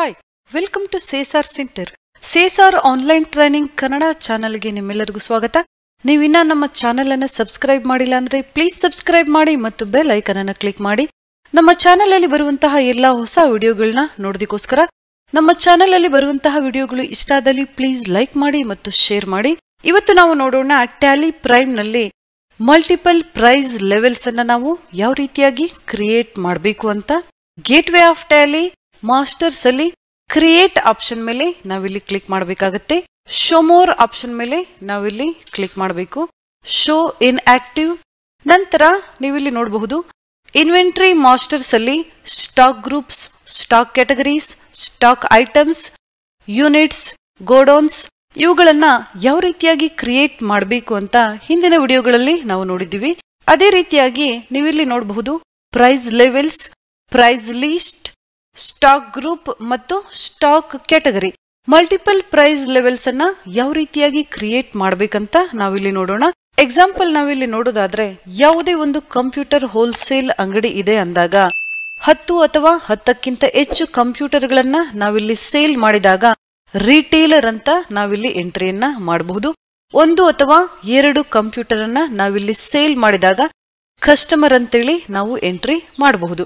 Hi, welcome to Sesar centre. Sesar online training Kannada ಚಾನೆಲ್ಗೆ ನಿಮ್ಮೆಲ್ಲರಿಗೂ ಸ್ವಾಗತ. ನೀವಿನ್ನ ನಮ್ಮ ಚಾನೆಲ್ ಅನ್ನು ಸಬ್ಸ್ಕ್ರೈಬ್ ಮಾಡಿಲ್ಲ ಅಂದ್ರೆ ಪ್ಲೀಸ್ ಸಬ್ಸ್ಕ್ರೈಬ್ ಮಾಡಿ ಮತ್ತು ಬೆಲ್ ಐಕನ್ ಅನ್ನು ಕ್ಲಿಕ್ ಮಾಡಿ. ನಮ್ಮ ಚಾನೆಲ್ ಅಲ್ಲಿ ಬರುವಂತಹ ಎಲ್ಲಾ ಹೊಸ ವಿಡಿಯೋಗಳನ್ನ ನೋಡೋದಕ್ಕೋಸ್ಕರ ನಮ್ಮ ಚಾನೆಲ್ ಅಲ್ಲಿ ಬರುವಂತಹ ವಿಡಿಯೋಗಳು ಇಷ್ಟ ಆದಲ್ಲಿ ಪ್ಲೀಸ್ ಲೈಕ್ ಮಾಡಿ ಮತ್ತು ಶೇರ್ ಮಾಡಿ. ಇವತ್ತು ನಾವು ನೋಡೋಣ ಟ್ಯಾಲಿ ಪ್ರೈಮ್ ನಲ್ಲಿ ಮಲ್ಟಿಪಲ್ ಪ್ರೈಸ್ ಲೆವೆಲ್ಸ್ ಅನ್ನ ನಾವು ಯಾವ ರೀತಿಯಾಗಿ ಕ್ರಿಯೇಟ್ ಮಾಡಬೇಕು ಅಂತ. ಗೇಟ್ವೇ ಆಫ್ ಟ್ಯಾಲಿ ಮಾಸ್ಟರ್ಸ್ ಅಲ್ಲಿ ಕ್ರಿಯೇಟ್ ಆಪ್ಷನ್ ಮೇಲೆ ನಾವಿಲ್ಲಿ ಕ್ಲಿಕ್ ಮಾಡಬೇಕಾಗುತ್ತೆ. ಶೋ ಮೋರ್ ಆಪ್ಷನ್ ಮೇಲೆ ನಾವಿಲ್ಲಿ ಕ್ಲಿಕ್ ಮಾಡಬೇಕು. ಶೋ ಇನ್ ಆಕ್ಟಿವ್ ನಂತರ ನೀವಿಲ್ಲಿ ನೋಡಬಹುದು ಇನ್ವೆಂಟರಿ ಮಾಸ್ಟರ್ಸ್ ಅಲ್ಲಿ stock groups, stock categories, stock items, units, godowns ಇವುಗಳನ್ನ ಯಾವ ರೀತಿಯಾಗಿ ಕ್ರಿಯೇಟ್ ಮಾಡಬೇಕು ಅಂತ ಹಿಂದಿನ ವಿಡಿಯೋಗಳಲ್ಲಿ ನಾವು ನೋಡಿದ್ದೀವಿ. ಅದೇ ರೀತಿಯಾಗಿ ನೀವಿಲ್ಲಿ ನೋಡಬಹುದು price levels, price list, stock group ಮತ್ತು stock category multiple price levels ಅನ್ನ ಯಾವ ರೀತಿಯಾಗಿ ಕ್ರಿಯೇಟ್ ಮಾಡಬೇಕಂತ ನಾವಿಲ್ಲಿ ನೋಡೋಣ. ಎಕ್ಸಾಂಪಲ್ ನಾವಿಲ್ಲಿ ನೋಡೋದಾದ್ರೆ ಯಾವುದೇ ಒಂದು ಕಂಪ್ಯೂಟರ್ ಹೋಲ್ಸೇಲ್ ಅಂಗಡಿ ಇದೆ ಅಂದಾಗ 10 ಅಥವಾ 10ಕ್ಕಿಂತ ಹೆಚ್ಚು ಕಂಪ್ಯೂಟರ್ಗಳನ್ನ ನಾವಿಲ್ಲಿ ಸೇಲ್ ಮಾಡಿದಾಗ ರಿಟೇಲರ್ ಅಂತ ನಾವಿಲ್ಲಿ ಎಂಟ್ರಿಯನ್ನ ಮಾಡಬಹುದು. 1 ಅಥವಾ 2 ಕಂಪ್ಯೂಟರ್ ಅನ್ನ ನಾವಿಲ್ಲಿ ಸೇಲ್ ಮಾಡಿದಾಗ ಕಸ್ಟಮರ್ ಅಂತೇಳಿ ನಾವು ಎಂಟ್ರಿ ಮಾಡಬಹುದು.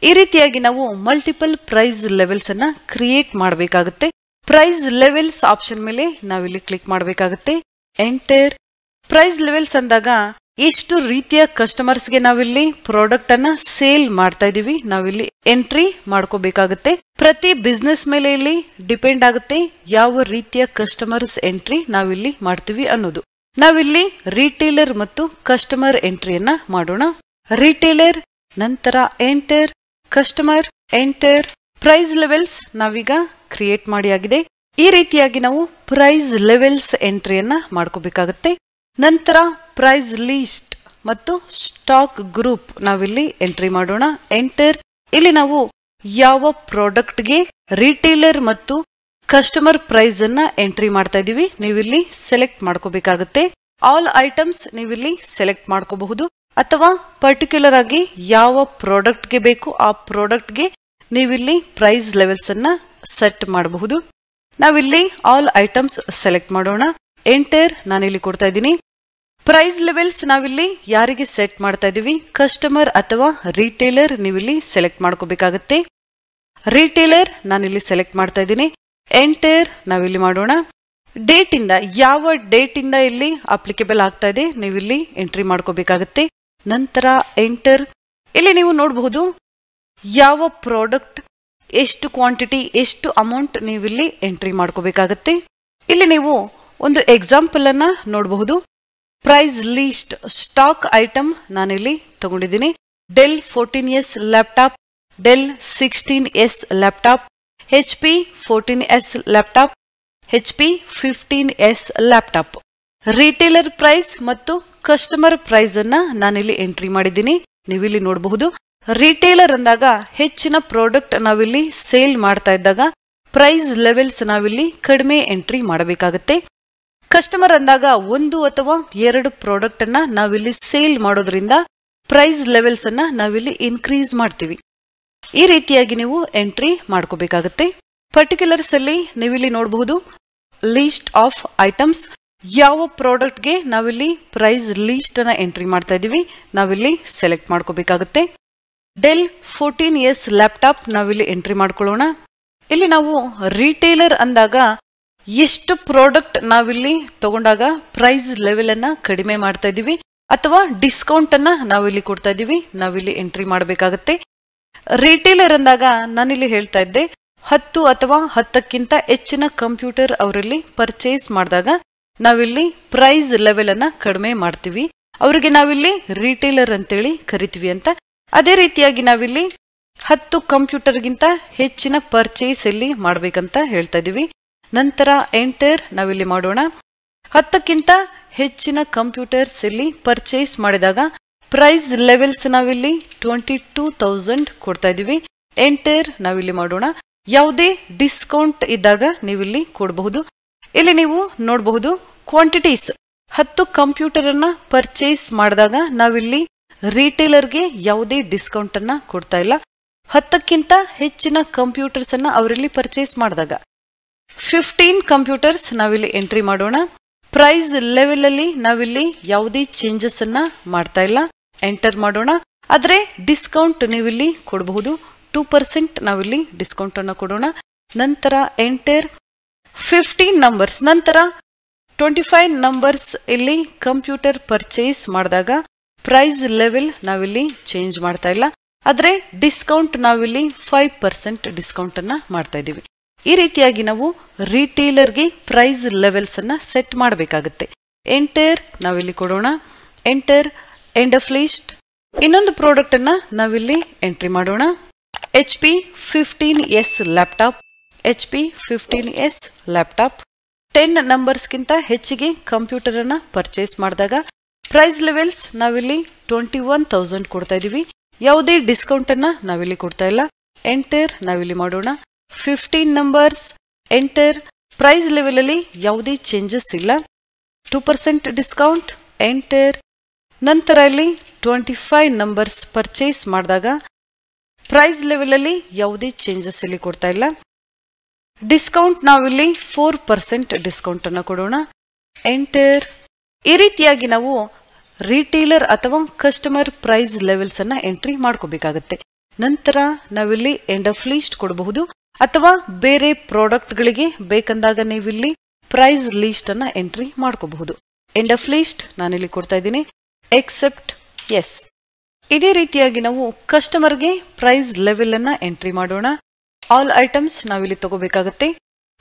ಈ ರೀತಿಯಾಗಿ ನಾವು ಮಲ್ಟಿಪಲ್ ಪ್ರೈಸ್ ಲೆವೆಲ್ಸ್ ಅನ್ನ ಕ್ರಿಯೇಟ್ ಮಾಡಬೇಕಾಗುತ್ತೆ. ಪ್ರೈಸ್ ಲೆವೆಲ್ಸ್ ಆಪ್ಷನ್ ಮೇಲೆ ನಾವಿಲ್ಲಿ ಕ್ಲಿಕ್ ಮಾಡಬೇಕಾಗುತ್ತೆ. ಎಂಟರ್ ಪ್ರೈಸ್ ಲೆವೆಲ್ಸ್ ಅಂದಾಗ ಎಷ್ಟು ರೀತಿಯ ಕಸ್ಟಮರ್ಸ್ಗೆ ನಾವಿಲ್ಲಿ ಪ್ರಾಡಕ್ಟ್ ಅನ್ನ ಸೇಲ್ ಮಾಡ್ತಾ ಇದೀವಿ ನಾವಿಲ್ಲಿ ಎಂಟ್ರಿ ಮಾಡ್ಕೋಬೇಕಾಗುತ್ತೆ. ಪ್ರತಿ ಬಿಸ್ನೆಸ್ ಮೇಲೆ ಇಲ್ಲಿ ಡಿಪೆಂಡ್ ಆಗುತ್ತೆ ಯಾವ ರೀತಿಯ ಕಸ್ಟಮರ್ಸ್ ಎಂಟ್ರಿ ನಾವಿಲ್ಲಿ ಮಾಡ್ತೀವಿ ಅನ್ನೋದು. ನಾವಿಲ್ಲಿ ರಿಟೇಲರ್ ಮತ್ತು ಕಸ್ಟಮರ್ ಎಂಟ್ರಿಯನ್ನ ಮಾಡೋಣ. ರಿಟೇಲರ್ ನಂತರ enter, customer enter. Price levels ನಾವೀಗ ಕ್ರಿಯೇಟ್ ಮಾಡಿ ಆಗಿದೆ. ಈ ರೀತಿಯಾಗಿ ನಾವು ಪ್ರೈಸ್ ಲೆವೆಲ್ಸ್ ಎಂಟ್ರಿಯನ್ನ ಮಾಡ್ಕೋಬೇಕಾಗುತ್ತೆ. ನಂತರ ಪ್ರೈಸ್ ಲಿಸ್ಟ್ ಮತ್ತು ಸ್ಟಾಕ್ ಗ್ರೂಪ್ ನಾವಿಲ್ಲಿ ಎಂಟ್ರಿ ಮಾಡೋಣ. ಎಂಟರ್. ಇಲ್ಲಿ ನಾವು ಯಾವ ಪ್ರಾಡಕ್ಟ್ಗೆ ರಿಟೇಲರ್ ಮತ್ತು ಕಸ್ಟಮರ್ ಪ್ರೈಸ್ ಅನ್ನ ಎಂಟ್ರಿ ಮಾಡ್ತಾ ಇದೀವಿ ನೀವಿಲ್ಲಿ ಸೆಲೆಕ್ಟ್ ಮಾಡ್ಕೋಬೇಕಾಗುತ್ತೆ. ಆಲ್ ಐಟಮ್ಸ್ ನೀವಿಲ್ಲಿ ಸೆಲೆಕ್ಟ್ ಮಾಡ್ಕೋಬಹುದು ಅಥವಾ ಪರ್ಟಿಕ್ಯುಲರ್ ಆಗಿ ಯಾವ ಪ್ರಾಡಕ್ಟ್ಗೆ ಬೇಕು ಆ ಪ್ರಾಡಕ್ಟ್ಗೆ ನೀವಿಲ್ಲಿ ಪ್ರೈಸ್ ಲೆವೆಲ್ಸ್ ಅನ್ನ ಸೆಟ್ ಮಾಡಬಹುದು. ನಾವಿಲ್ಲಿ ಆಲ್ ಐಟಮ್ಸ್ ಸೆಲೆಕ್ಟ್ ಮಾಡೋಣ. ಎಂಟರ್ ನಾನಿಲ್ಲಿ ಕೊಡ್ತಾ ಇದ್ದೀನಿ. ಪ್ರೈಸ್ ಲೆವೆಲ್ಸ್ ನಾವಿಲ್ಲಿ ಯಾರಿಗೆ ಸೆಟ್ ಮಾಡ್ತಾ ಇದೀವಿ, ಕಸ್ಟಮರ್ ಅಥವಾ ರಿಟೇಲರ್ ನೀವಿಲ್ಲಿ ಸೆಲೆಕ್ಟ್ ಮಾಡ್ಕೋಬೇಕಾಗತ್ತೆ. ರಿಟೇಲರ್ ನಾನಿಲ್ಲಿ ಸೆಲೆಕ್ಟ್ ಮಾಡ್ತಾ ಇದ್ದೀನಿ. ಎಂಟರ್ ನಾವಿಲ್ಲಿ ಮಾಡೋಣ. ಡೇಟ್ ಇಂದ ಯಾವ ಡೇಟ್ ಇಂದ ಇಲ್ಲಿ ಅಪ್ಲಿಕೇಬಲ್ ಆಗ್ತಾ ಇದೆ ನೀವಿಲ್ಲಿ ಎಂಟ್ರಿ ಮಾಡ್ಕೋಬೇಕಾಗತ್ತೆ. ನಂತರ ಎಂಟರ್. ಇಲ್ಲಿ ನೀವು ನೋಡಬಹುದು ಯಾವ ಪ್ರಾಡಕ್ಟ್ ಎಷ್ಟು ಕ್ವಾಂಟಿಟಿ ಎಷ್ಟು ಅಮೌಂಟ್ ನೀವಿಲ್ಲಿ ಎಂಟ್ರಿ ಮಾಡ್ಕೋಬೇಕಾಗತ್ತೆ. ಇಲ್ಲಿ ನೀವು ಒಂದು ಎಕ್ಸಾಂಪಲ್ ಅನ್ನ ನೋಡಬಹುದು. ಪ್ರೈಸ್ ಲಿಸ್ಟ್ ಸ್ಟಾಕ್ ಐಟಮ್ ನಾನಿಲ್ಲಿ ತಗೊಂಡಿದ್ದೀನಿ. Dell 14S laptop, Dell 16S laptop, HP 14S laptop, HP 15S laptop. Retailer price ಮತ್ತು ಕಸ್ಟಮರ್ ಪ್ರೈಸ್ ಅನ್ನ ನಾನಿಲ್ಲಿ ಎಂಟ್ರಿ ಮಾಡಿದ್ದೀನಿ. ನೀವಿಲ್ಲಿ ನೋಡಬಹುದು ರಿಟೇಲರ್ ಅಂದಾಗ ಹೆಚ್ಚಿನ ಪ್ರಾಡಕ್ಟ್ ನಾವಿಲ್ಲಿ ಸೇಲ್ ಮಾಡ್ತಾ ಇದ್ದಾಗ ಪ್ರೈಸ್ ಲೆವೆಲ್ಸ್ ನಾವಿಲ್ಲಿ ಕಡಿಮೆ ಎಂಟ್ರಿ ಮಾಡಬೇಕಾಗುತ್ತೆ. ಕಸ್ಟಮರ್ ಅಂದಾಗ 1 ಅಥವಾ 2 ಪ್ರಾಡಕ್ಟ್ ಅನ್ನ ನಾವಿಲ್ಲಿ ಸೇಲ್ ಮಾಡೋದ್ರಿಂದ ಪ್ರೈಸ್ ಲೆವೆಲ್ಸ್ ಅನ್ನ ನಾವಿಲ್ಲಿ ಇನ್ಕ್ರೀಸ್ ಮಾಡ್ತೀವಿ. ಈ ರೀತಿಯಾಗಿ ನೀವು ಎಂಟ್ರಿ ಮಾಡ್ಕೋಬೇಕಾಗತ್ತೆ. ಪರ್ಟಿಕ್ಯುಲರ್ಸ್ ಅಲ್ಲಿ ನೀವಿಲ್ಲಿ ನೋಡಬಹುದು ಲಿಸ್ಟ್ ಆಫ್ ಐಟಮ್ಸ್ ಯಾವ ಪ್ರಾಡಕ್ಟ್ಗೆ ನಾವಿಲ್ಲಿ ಪ್ರೈಸ್ ಲಿಸ್ಟ್ ಅನ್ನ ಎಂಟ್ರಿ ಮಾಡ್ತಾ ಇದೀವಿ ನಾವಿಲ್ಲಿ ಸೆಲೆಕ್ಟ್ ಮಾಡ್ಕೋಬೇಕಾಗುತ್ತೆ. ಡೆಲ್ 14S ಲ್ಯಾಪ್ಟಾಪ್ ನಾವಿಲ್ಲಿ ಎಂಟ್ರಿ ಮಾಡ್ಕೊಳ್ಳೋಣ. ಇಲ್ಲಿ ನಾವು ರಿಟೇಲರ್ ಅಂದಾಗ ಎಷ್ಟು ಪ್ರಾಡಕ್ಟ್ ನಾವಿಲ್ಲಿ ತಗೊಂಡಾಗ ಪ್ರೈಸ್ ಲೆವೆಲ್ ಅನ್ನ ಕಡಿಮೆ ಮಾಡ್ತಾ ಇದೀವಿ ಅಥವಾ ಡಿಸ್ಕೌಂಟ್ ಅನ್ನ ನಾವಿಲ್ಲಿ ಕೊಡ್ತಾ ಇದೀವಿ ನಾವಿಲ್ಲಿ ಎಂಟ್ರಿ ಮಾಡಬೇಕಾಗತ್ತೆ. ರಿಟೇಲರ್ ಅಂದಾಗ ನಾನಿಲ್ಲಿ ಹೇಳ್ತಾ ಇದ್ದೆ 10 ಅಥವಾ 10ಕ್ಕಿಂತ ಹೆಚ್ಚಿನ ಕಂಪ್ಯೂಟರ್ ಅವರಲ್ಲಿ ಪರ್ಚೇಸ್ ಮಾಡಿದಾಗ ನಾವಿಲ್ಲಿ ಪ್ರೈಸ್ ಲೆವೆಲ್ ಅನ್ನ ಕಡಿಮೆ ಮಾಡ್ತೀವಿ. ಅವರಿಗೆ ನಾವಿಲ್ಲಿ ರಿಟೇಲರ್ ಅಂತೇಳಿ ಕರಿತೀವಿ ಅಂತ. ಅದೇ ರೀತಿಯಾಗಿ ನಾವಿಲ್ಲಿ 10 ಕಂಪ್ಯೂಟರ್ಗಿಂತ ಹೆಚ್ಚಿನ ಪರ್ಚೇಸ್ ಇಲ್ಲಿ ಮಾಡ್ಬೇಕಂತ ಹೇಳ್ತಾ ಇದೀವಿ. ನಂತರ ಎಂಟರ್ ನಾವಿಲ್ಲಿ ಮಾಡೋಣ. 10ಕ್ಕಿಂತ ಹೆಚ್ಚಿನ ಕಂಪ್ಯೂಟರ್ಸ್ ಇಲ್ಲಿ ಪರ್ಚೇಸ್ ಮಾಡಿದಾಗ ಪ್ರೈಸ್ ಲೆವೆಲ್ಸ್ ನಾವಿಲ್ಲಿ 22,000 ಕೊಡ್ತಾ ಇದೀವಿ. ಎಂಟರ್ ನಾವಿಲ್ಲಿ ಮಾಡೋಣ. ಯಾವುದೇ ಡಿಸ್ಕೌಂಟ್ ಇದ್ದಾಗ ನೀವಿಲ್ಲಿ ಕೊಡಬಹುದು. ಇಲ್ಲಿ ನೀವು ನೋಡಬಹುದು ಕ್ವಾಂಟಿಟೀಸ್ 10 ಕಂಪ್ಯೂಟರ್ ಅನ್ನ ಪರ್ಚೇಸ್ ಮಾಡಿದಾಗ ನಾವಿಲ್ಲಿ ರಿಟೇಲರ್ಗೆ ಯಾವುದೇ ಡಿಸ್ಕೌಂಟ್ ಅನ್ನ ಕೊಡ್ತಾ ಇಲ್ಲ. 10ಕ್ಕಿಂತ ಹೆಚ್ಚಿನ ಕಂಪ್ಯೂಟರ್ಸ್ ಅನ್ನ ಅವರಲ್ಲಿ ಪರ್ಚೇಸ್ ಮಾಡಿದಾಗ 15 ಕಂಪ್ಯೂಟರ್ಸ್ ನಾವಿಲ್ಲಿ ಎಂಟ್ರಿ ಮಾಡೋಣ. ಪ್ರೈಸ್ ಲೆವೆಲ್ ಅಲ್ಲಿ ನಾವಿಲ್ಲಿ ಯಾವುದೇ ಚೇಂಜಸ್ ಅನ್ನ ಮಾಡ್ತಾ ಇಲ್ಲ, ಎಂಟರ್ ಮಾಡೋಣ. ಆದ್ರೆ ಡಿಸ್ಕೌಂಟ್ ನೀವಿಲ್ಲಿ ಕೊಡಬಹುದು, 2% ನಾವಿಲ್ಲಿ ಡಿಸ್ಕೌಂಟ್ ಅನ್ನು ಕೊಡೋಣ. ನಂತರ ಎಂಟರ್ 15 ನಂಬರ್ಸ್. ನಂತರ 25 ನಂಬರ್ಸ್ ಇಲ್ಲಿ ಕಂಪ್ಯೂಟರ್ ಪರ್ಚೇಸ್ ಮಾಡಿದಾಗ ಪ್ರೈಸ್ ಲೆವೆಲ್ ನಾವಿಲ್ಲಿ ಚೇಂಜ್ ಮಾಡ್ತಾ ಇಲ್ಲ, ಆದ್ರೆ ಡಿಸ್ಕೌಂಟ್ ನಾವಿಲ್ಲಿ 5% ಡಿಸ್ಕೌಂಟ್ ಅನ್ನ ಮಾಡ್ತಾ ಇದೀವಿ. ಈ ರೀತಿಯಾಗಿ ನಾವು ರಿಟೇಲರ್ಗೆ ಪ್ರೈಸ್ ಲೆವೆಲ್ಸ್ ಅನ್ನ ಸೆಟ್ ಮಾಡಬೇಕಾಗುತ್ತೆ. ಎಂಟರ್ ನಾವಿಲ್ಲಿ ಕೊಡೋಣ. Enter end of list. ಇನ್ನೊಂದು ಪ್ರಾಡಕ್ಟ್ ಅನ್ನ ನಾವಿಲ್ಲಿ ಎಂಟ್ರಿ ಮಾಡೋಣ. HP 15S laptop. HP 15S laptop 10 ನಂಬರ್ಸ್ಗಿಂತ ಹೆಚ್ಚಿಗೆ ಕಂಪ್ಯೂಟರ್ ಅನ್ನ ಪರ್ಚೇಸ್ ಮಾಡಿದಾಗ ಪ್ರೈಸ್ ಲೆವೆಲ್ಸ್ ನಾವಿಲ್ಲಿ 21,000 ಕೊಡ್ತಾ ಇದೀವಿ. ಯಾವುದೇ ಡಿಸ್ಕೌಂಟ್ ಅನ್ನ ನಾವಿಲ್ಲಿ ಕೊಡ್ತಾ ಇಲ್ಲ. ಎಂಟರ್ ನಾವಿಲ್ಲಿ ಮಾಡೋಣ. 15 ನಂಬರ್ಸ್. ಎಂಟರ್. ಪ್ರೈಸ್ ಲೆವೆಲ್ ಅಲ್ಲಿ ಯಾವುದೇ ಚೇಂಜಸ್ ಇಲ್ಲ, 2% ಡಿಸ್ಕೌಂಟ್. ಎಂಟರ್. ನಂತರ ಇಲ್ಲಿ 25 ನಂಬರ್ಸ್ ಪರ್ಚೇಸ್ ಮಾಡಿದಾಗ ಪ್ರೈಸ್ ಲೆವೆಲ್ ಅಲ್ಲಿ ಯಾವುದೇ ಚೇಂಜಸ್ ಇಲ್ಲಿ ಕೊಡ್ತಾ ಇಲ್ಲ, ಡಿಸ್ಕೌಂಟ್ ನಾವಿಲ್ಲಿ 4% ಡಿಸ್ಕೌಂಟ್ ಅನ್ನು ಕೊಡೋಣ. ಎಂಟರ್. ಈ ರೀತಿಯಾಗಿ ನಾವು ರಿಟೇಲರ್ ಅಥವಾ ಕಸ್ಟಮರ್ ಪ್ರೈಸ್ ಲೆವೆಲ್ಸ್ ಅನ್ನ ಎಂಟ್ರಿ ಮಾಡ್ಕೋಬೇಕಾಗತ್ತೆ. ನಂತರ ನಾವಿಲ್ಲಿ ಎಂಡ್ ಆಫ್ ಲಿಸ್ಟ್ ಕೊಡಬಹುದು, ಅಥವಾ ಬೇರೆ ಪ್ರಾಡಕ್ಟ್ ಗಳಿಗೆ ಬೇಕಂದಾಗ ನೀವಿಲ್ಲಿ ಪ್ರೈಸ್ ಲಿಸ್ಟ್ ಅನ್ನ ಎಂಟ್ರಿ ಮಾಡ್ಕೋಬಹುದು. ಎಂಡ್ ಆಫ್ ಲಿಸ್ಟ್ ನಾನಿಲ್ಲಿ ಕೊಡ್ತಾ ಇದ್ದೀನಿ. Except S. ಇದೇ ರೀತಿಯಾಗಿ ನಾವು ಕಸ್ಟಮರ್ಗೆ ಪ್ರೈಸ್ ಲೆವೆಲ್ ಅನ್ನ ಎಂಟ್ರಿ ಮಾಡೋಣ. ಆಲ್ ಐಟಮ್ಸ್ ನಾವಿಲ್ಲಿ ತಗೋಬೇಕಾಗತ್ತೆ.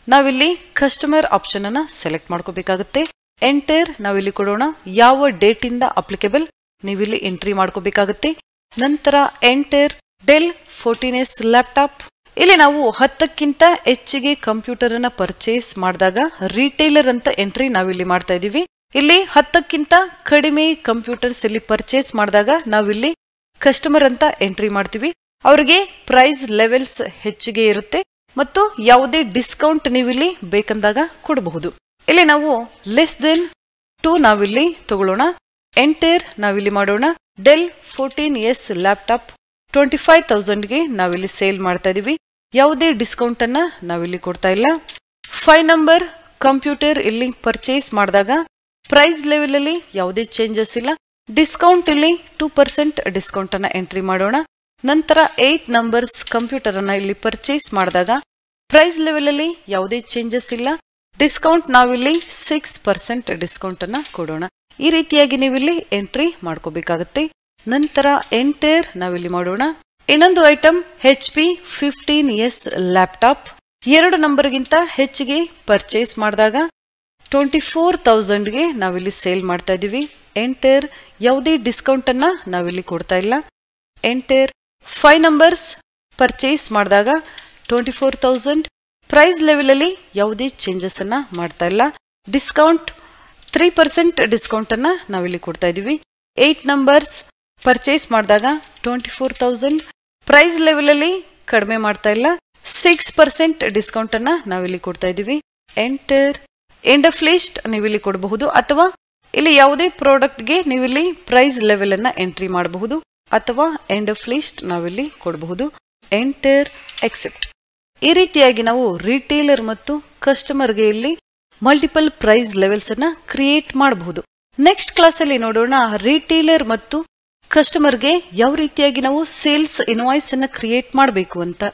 ನಾವಿಲ್ಲಿ ಕಸ್ಟಮರ್ ಆಪ್ಷನ್ ಅನ್ನ ಸೆಲೆಕ್ಟ್ ಮಾಡ್ಕೋಬೇಕಾಗತ್ತೆ. ಎಂಟರ್ ನಾವಿಲ್ಲಿ ಕೊಡೋಣ. ಯಾವ ಡೇಟ್ ಇಂದ ಅಪ್ಲಿಕೇಬಲ್ ನೀವಿಲ್ಲಿ ಎಂಟ್ರಿ ಮಾಡ್ಕೋಬೇಕಾಗತ್ತೆ. ನಂತರ ಎಂಟರ್. Del 14S laptop. ಇಲ್ಲಿ ನಾವು 10ಕ್ಕಿಂತ ಹೆಚ್ಚಿಗೆ ಕಂಪ್ಯೂಟರ್ ಅನ್ನ ಪರ್ಚೇಸ್ ಮಾಡಿದಾಗ ರಿಟೇಲರ್ ಅಂತ ಎಂಟ್ರಿ ನಾವಿಲ್ಲಿ ಮಾಡ್ತಾ ಇದೀವಿ. ಇಲ್ಲಿ 10ಕ್ಕಿಂತ ಕಡಿಮೆ ಕಂಪ್ಯೂಟರ್ಸ್ ಇಲ್ಲಿ ಪರ್ಚೇಸ್ ಮಾಡಿದಾಗ ನಾವಿಲ್ಲಿ ಕಸ್ಟಮರ್ ಅಂತ ಎಂಟ್ರಿ ಮಾಡ್ತೀವಿ. ಅವರಿಗೆ ಪ್ರೈಸ್ ಲೆವೆಲ್ಸ್ ಹೆಚ್ಚಿಗೆ ಇರುತ್ತೆ ಮತ್ತು ಯಾವುದೇ ಡಿಸ್ಕೌಂಟ್ ನೀವಿಲ್ಲಿ ಬೇಕಂದಾಗ ಕೊಡಬಹುದು. ಇಲ್ಲಿ ನಾವು ಲೆಸ್ ದೆನ್ 2 ನಾವಿಲ್ಲಿ ತಗೊಳ್ಳೋಣ. ಎಂಟರ್ ನಾವಿಲ್ಲಿ ಮಾಡೋಣ. ಡೆಲ್ 14S ಲ್ಯಾಪ್ಟಾಪ್ 25,000ಗೆ ನಾವಿಲ್ಲಿ ಸೇಲ್ ಮಾಡ್ತಾ ಇದೀವಿ. ಯಾವುದೇ ಡಿಸ್ಕೌಂಟ್ ಅನ್ನ ನಾವಿಲ್ಲಿ ಕೊಡ್ತಾ ಇಲ್ಲ. 5 ನಂಬರ್ ಕಂಪ್ಯೂಟರ್ ಇಲ್ಲಿ ಪರ್ಚೇಸ್ ಮಾಡಿದಾಗ ಪ್ರೈಸ್ ಲೆವೆಲ್ ಅಲ್ಲಿ ಯಾವುದೇ ಚೇಂಜಸ್ ಇಲ್ಲ, ಡಿಸ್ಕೌಂಟ್ ಇಲ್ಲಿ 2% ಡಿಸ್ಕೌಂಟ್ ಅನ್ನ ಎಂಟ್ರಿ ಮಾಡೋಣ. ನಂತರ 8 ನಂಬರ್ಸ್ ಕಂಪ್ಯೂಟರ್ ಅನ್ನ ಇಲ್ಲಿ ಪರ್ಚೇಸ್ ಮಾಡಿದಾಗ ಪ್ರೈಸ್ ಲೆವೆಲ್ ಅಲ್ಲಿ ಯಾವುದೇ ಚೇಂಜಸ್ ಇಲ್ಲ, ಡಿಸ್ಕೌಂಟ್ ನಾವಿಲ್ಲಿ 6% ಡಿಸ್ಕೌಂಟ್ ಅನ್ನ ಕೊಡೋಣ. ಈ ರೀತಿಯಾಗಿ ನೀವಿಲ್ಲಿ ಎಂಟ್ರಿ ಮಾಡ್ಕೋಬೇಕಾಗತ್ತೆ. ನಂತರ ಎಂಟರ್ ನಾವಿಲ್ಲಿ ಮಾಡೋಣ. ಇನ್ನೊಂದು ಐಟಮ್ HP 15S ಲ್ಯಾಪ್ಟಾಪ್ 2 ನಂಬರ್ಗಿಂತ ಹೆಚ್ಚಿಗೆ ಪರ್ಚೇಸ್ ಮಾಡಿದಾಗ 24,000ಗೆ ನಾವಿಲ್ಲಿ ಸೇಲ್ ಮಾಡ್ತಾ ಇದೀವಿ. ಎಂಟರ್. ಯಾವುದೇ ಡಿಸ್ಕೌಂಟ್ ಅನ್ನ ನಾವಿಲ್ಲಿ ಕೊಡ್ತಾ ಇಲ್ಲ. ಎಂಟರ್. 5 ನಂಬರ್ಸ್ ಪರ್ಚೇಸ್ ಮಾಡಿದಾಗ 24,000. ಪ್ರೈಸ್ ಲೆವೆಲ್ ಅಲ್ಲಿ ಯಾವುದೇ ಚೇಂಜಸ್ ಅನ್ನ ಮಾಡ್ತಾ ಇಲ್ಲ, ಡಿಸ್ಕೌಂಟ್ 3% ಡಿಸ್ಕೌಂಟ್ ಅನ್ನ ನಾವಿಲ್ಲಿ ಕೊಡ್ತಾ ಇದೀವಿ. 8 ನಂಬರ್ಸ್ ಪರ್ಚೇಸ್ ಮಾಡಿದಾಗ 24,000. ಪ್ರೈಸ್ ಲೆವೆಲ್ ಅಲ್ಲಿ ಕಡಿಮೆ ಮಾಡ್ತಾ ಇಲ್ಲ, 6% ಡಿಸ್ಕೌಂಟ್ ಅನ್ನ ನಾವಿಲ್ಲಿ ಕೊಡ್ತಾ ಇದೀವಿ. ಎಂಟರ್. ಎಂಡ್ ಆಫ್ ಲಿಸ್ಟ್ ನೀವಿಲ್ಲಿ ಕೊಡಬಹುದು, ಅಥವಾ ಇಲ್ಲಿ ಯಾವುದೇ ಪ್ರಾಡಕ್ಟ್ಗೆ ನೀವಿಲ್ಲಿ ಪ್ರೈಸ್ ಲೆವೆಲ್ ಅನ್ನ ಎಂಟ್ರಿ ಮಾಡಬಹುದು, ಅಥವಾ ಎಂಡ್ ಆಫ್ ಲಿಸ್ಟ್ ನಾವಿಲ್ಲಿ ಕೊಡಬಹುದು. ಎಂಟರ್. ಎಕ್ಸೆಪ್ಟ್. ಈ ರೀತಿಯಾಗಿ ನಾವು ರಿಟೇಲರ್ ಮತ್ತು ಕಸ್ಟಮರ್ಗೆ ಇಲ್ಲಿ ಮಲ್ಟಿಪಲ್ ಪ್ರೈಸ್ ಲೆವೆಲ್ಸ್ ಅನ್ನ ಕ್ರಿಯೇಟ್ ಮಾಡಬಹುದು. ನೆಕ್ಸ್ಟ್ ಕ್ಲಾಸ್ ಅಲ್ಲಿ ನೋಡೋಣ ರಿಟೇಲರ್ ಮತ್ತು ಕಸ್ಟಮರ್ಗೆ ಯಾವ ರೀತಿಯಾಗಿ ನಾವು ಸೇಲ್ಸ್ ಇನ್ವಾಯ್ಸ್ ಅನ್ನ ಕ್ರಿಯೇಟ್ ಮಾಡಬೇಕು ಅಂತ.